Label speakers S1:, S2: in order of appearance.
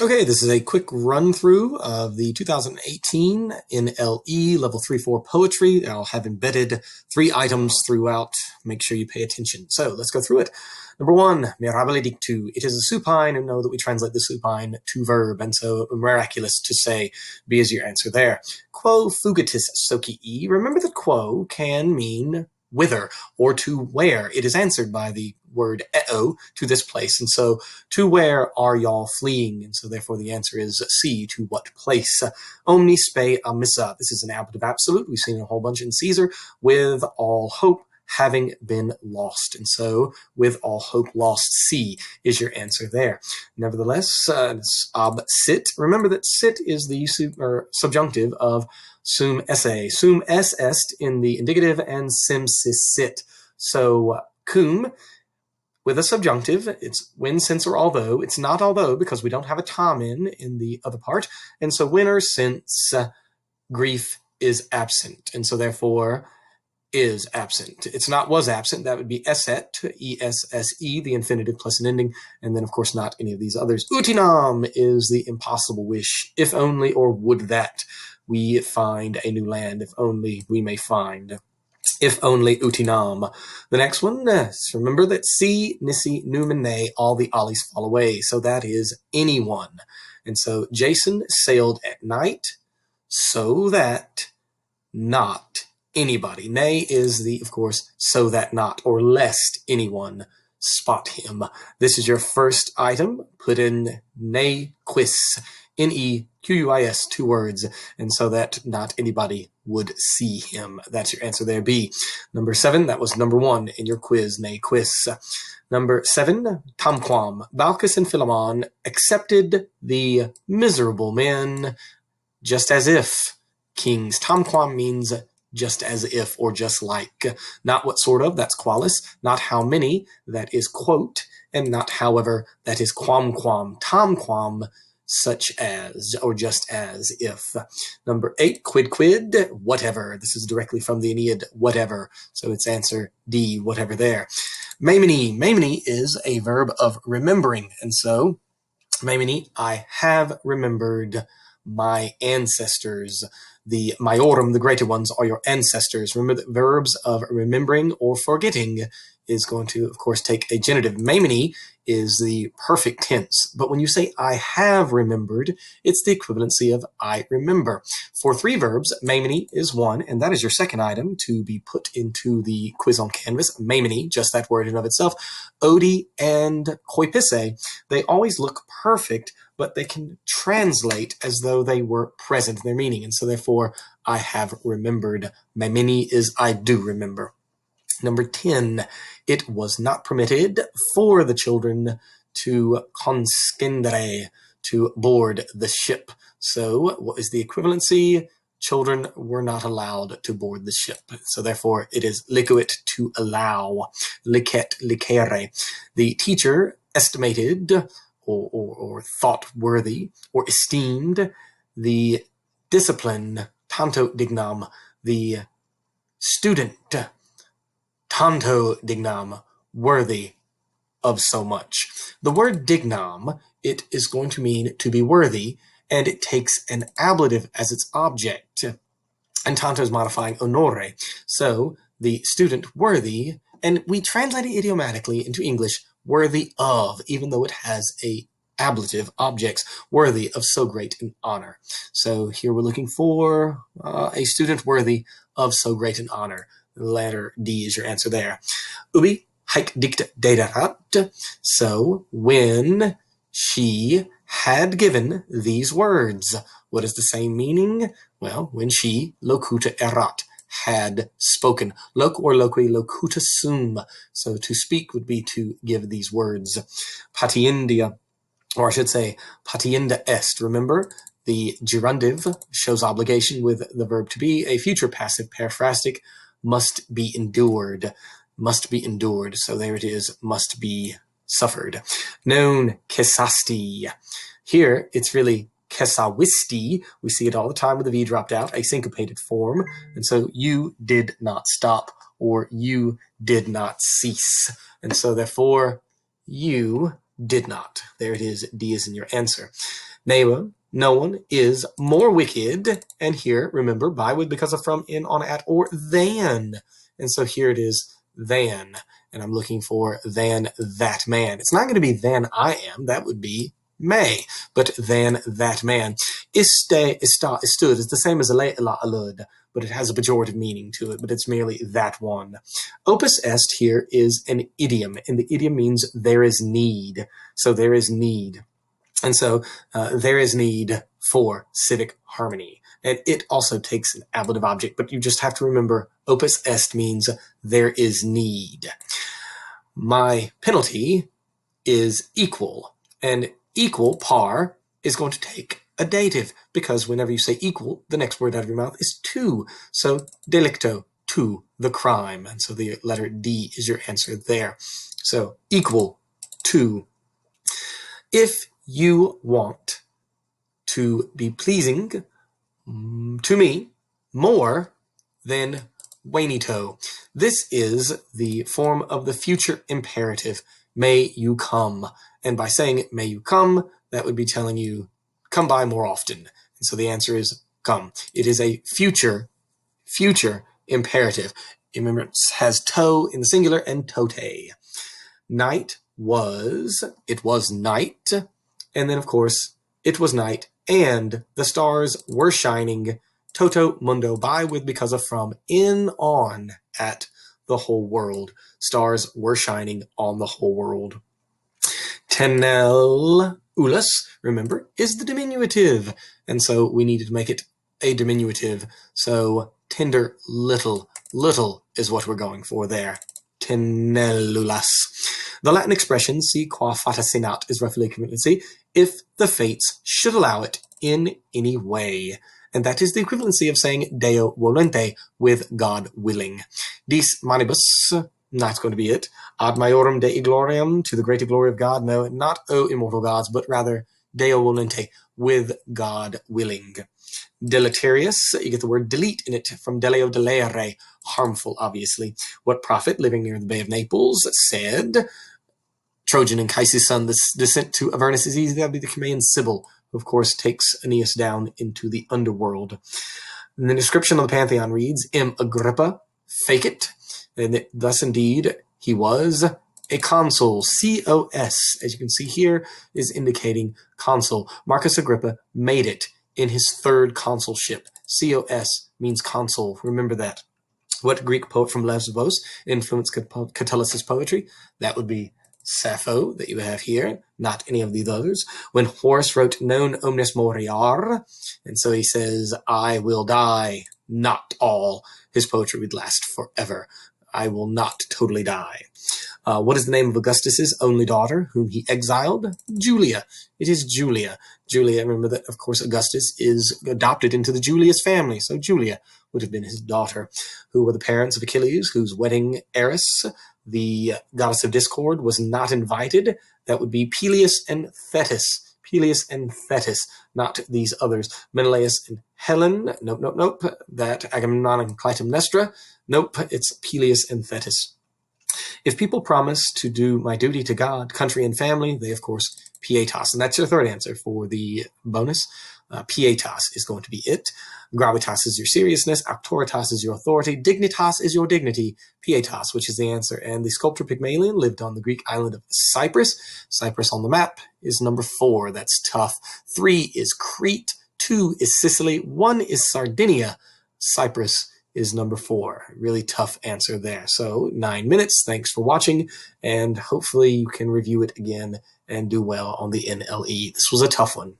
S1: Okay, this is a quick run-through of the 2018 NLE Level 3-4 Poetry. I'll have embedded 3 items throughout. Make sure you pay attention. So let's go through it. Number 1, mirabile dictu. It is a supine, and know that we translate the supine to verb, and so miraculous to say B is your answer there. Quo fugitis socii. Remember that quo can mean whither or to where. It is answered by the word eo, to this place, and so to where are y'all fleeing? And so therefore the answer is C, to what place. Omni spe amissa. This is an ablative absolute. We've seen a whole bunch in Caesar. With all hope having been lost. And so with all hope lost, C is your answer there. Nevertheless, ob sit. Remember that sit is the subjunctive of sum esse. Sum es est in the indicative and sim sis sit. So cum with a subjunctive, it's when, since, or although. It's not although because we don't have a tom in the other part. And so when or since grief is absent. And so therefore is absent. It's not was absent. That would be esset, E-S-S-E, the infinitive plus an ending. And then, of course, not any of these others. Utinam is the impossible wish. If only or would that we find a new land. If only we may find. If only utinam. The next one, remember that si, nisi, numene, all the ollies fall away. So that is anyone. And so Jason sailed at night so that not anybody. Ne is the, of course, so that not, or lest anyone spot him. This is your first item. Put in ne quis, N-E-Q-U-I-S, 2 words, and so that not anybody would see him. That's your answer there, B. Number 7, that was number 1 in your quiz, ne quis. Number 7, tamquam. Balkis and Philemon accepted the miserable men just as if kings. Tamquam means just as if or just like. Not what sort of, that's qualis. Not how many, that is quote. And not however, that is quam. Tamquam, such as, or just as if. Number 8, quid, whatever. This is directly from the Aeneid, whatever. So it's answer D, whatever there. Maimony is a verb of remembering. And so, maimony, I have remembered my ancestors. The maiorum, the greater ones, are your ancestors. Remember that verbs of remembering or forgetting is going to, of course, take a genitive. Maimony is the perfect tense. But when you say I have remembered, it's the equivalency of I remember. For 3 verbs, maimony is 1, and that is your second item to be put into the quiz on Canvas. Maimony, just that word in of itself. Odi and koipisse, they always look perfect, but they can translate as though they were present in their meaning. And so therefore, I have remembered. Maimony is I do remember. Number 10, it was not permitted for the children to conscendere, to board the ship. So what is the equivalency? Children were not allowed to board the ship. So therefore, it is licuit, to allow, licet, licere. The teacher estimated or thought worthy or esteemed the discipline, tanto dignam, the student, tanto dignam, worthy of so much. The word dignam, it is going to mean to be worthy, and it takes an ablative as its object. And tanto is modifying onore. So the student worthy, and we translate it idiomatically into English, worthy of, even though it has a ablative objects, worthy of so great an honor. So here we're looking for a student worthy of so great an honor. Letter D is your answer there. Ubi haec dicta dederat. So when she had given these words. What is the same meaning? Well, when she, locuta erat, had spoken. Loc or loqui locuta sum. So to speak would be to give these words. Patiendia, or I should say, patienda est. Remember, the gerundive shows obligation with the verb to be. A future passive periphrastic must be endured. Must be endured. So there it is, must be suffered. Non cessasti. Here, it's really cesawisti. We see it all the time with the V dropped out, a syncopated form. And so you did not stop, or you did not cease. And so therefore, you did not. There it is. D is in your answer. Neighbor, no one is more wicked. And here, remember, by, with, because of, from, in, on, at, or than. And so here it is, than. And I'm looking for than that man. It's not going to be than I am. That would be may. But than that man. Iste, ista, istud is the same as ale, ila, alud, but it has a pejorative meaning to it, but it's merely that one. Opus est here is an idiom, and the idiom means there is need. So there is need. And so there is need for civic harmony. And it also takes an ablative object, but you just have to remember opus est means there is need. My penalty is equal, and equal, par, is going to take a dative, because whenever you say equal, the next word out of your mouth is to. So delicto, to, the crime. And so the letter D is your answer there. So equal to. If you want to be pleasing to me more than Wainito. This is the form of the future imperative. May you come. And by saying may you come, that would be telling you come by more often. And so the answer is come. It is a future imperative. Remember, it has to in the singular and tote. Night was, it was night. And then, of course, it was night and the stars were shining. Toto, mundo, by, with, because of, from, in, on, at the whole world. Stars were shining on the whole world. Tenel ulus, remember, is the diminutive. And so we needed to make it a diminutive. So tender, little. Little is what we're going for there. Tenelulas. The Latin expression, si qua fata sinat, is roughly equivalency, if the fates should allow it in any way. And that is the equivalency of saying Deo volente, with God willing. Dis manibus, not going to be it. Ad maiorem Dei gloriam, to the greater glory of God. No, not O immortal gods, but rather Deo volente, with God willing. Deleterious, you get the word delete in it from deleo delere, harmful, obviously. What prophet living near the Bay of Naples said, Trojan and Chaisis' son, the descent to Avernus is easy. That would be the Cumaean Sibyl, who of course takes Aeneas down into the underworld. And the description of the Pantheon reads, M. Agrippa, fake it. And thus indeed he was a consul, C-O-S, as you can see here, is indicating consul. Marcus Agrippa made it in his third consulship. C-O-S means consul. Remember that. What Greek poet from Lesbos influenced Catullus' poetry? That would be Sappho that you have here, not any of the others. When Horace wrote non omnes moriar, and so he says, I will die, not all. His poetry would last forever. I will not totally die. What is the name of Augustus's only daughter, whom he exiled? Julia. It is Julia. Julia, remember that, of course, Augustus is adopted into the Julius family, so Julia would have been his daughter. Who were the parents of Achilles, whose wedding Eris, the goddess of discord, was not invited? That would be Peleus and Thetis. Peleus and Thetis, not these others. Menelaus and Helen. Nope. That Agamemnon and Clytemnestra. Nope, it's Peleus and Thetis. If people promise to do my duty to God, country, and family, they, of course, pietas. And that's your third answer for the bonus. Pietas is going to be it. Gravitas is your seriousness. Auctoritas is your authority. Dignitas is your dignity. Pietas, which is the answer. And the sculptor Pygmalion lived on the Greek island of Cyprus. Cyprus on the map is number 4. That's tough. 3 is Crete. 2 is Sicily. 1 is Sardinia. Cyprus is number 4. Really tough answer there. So 9 minutes. Thanks for watching. And hopefully you can review it again and do well on the NLE. This was a tough one.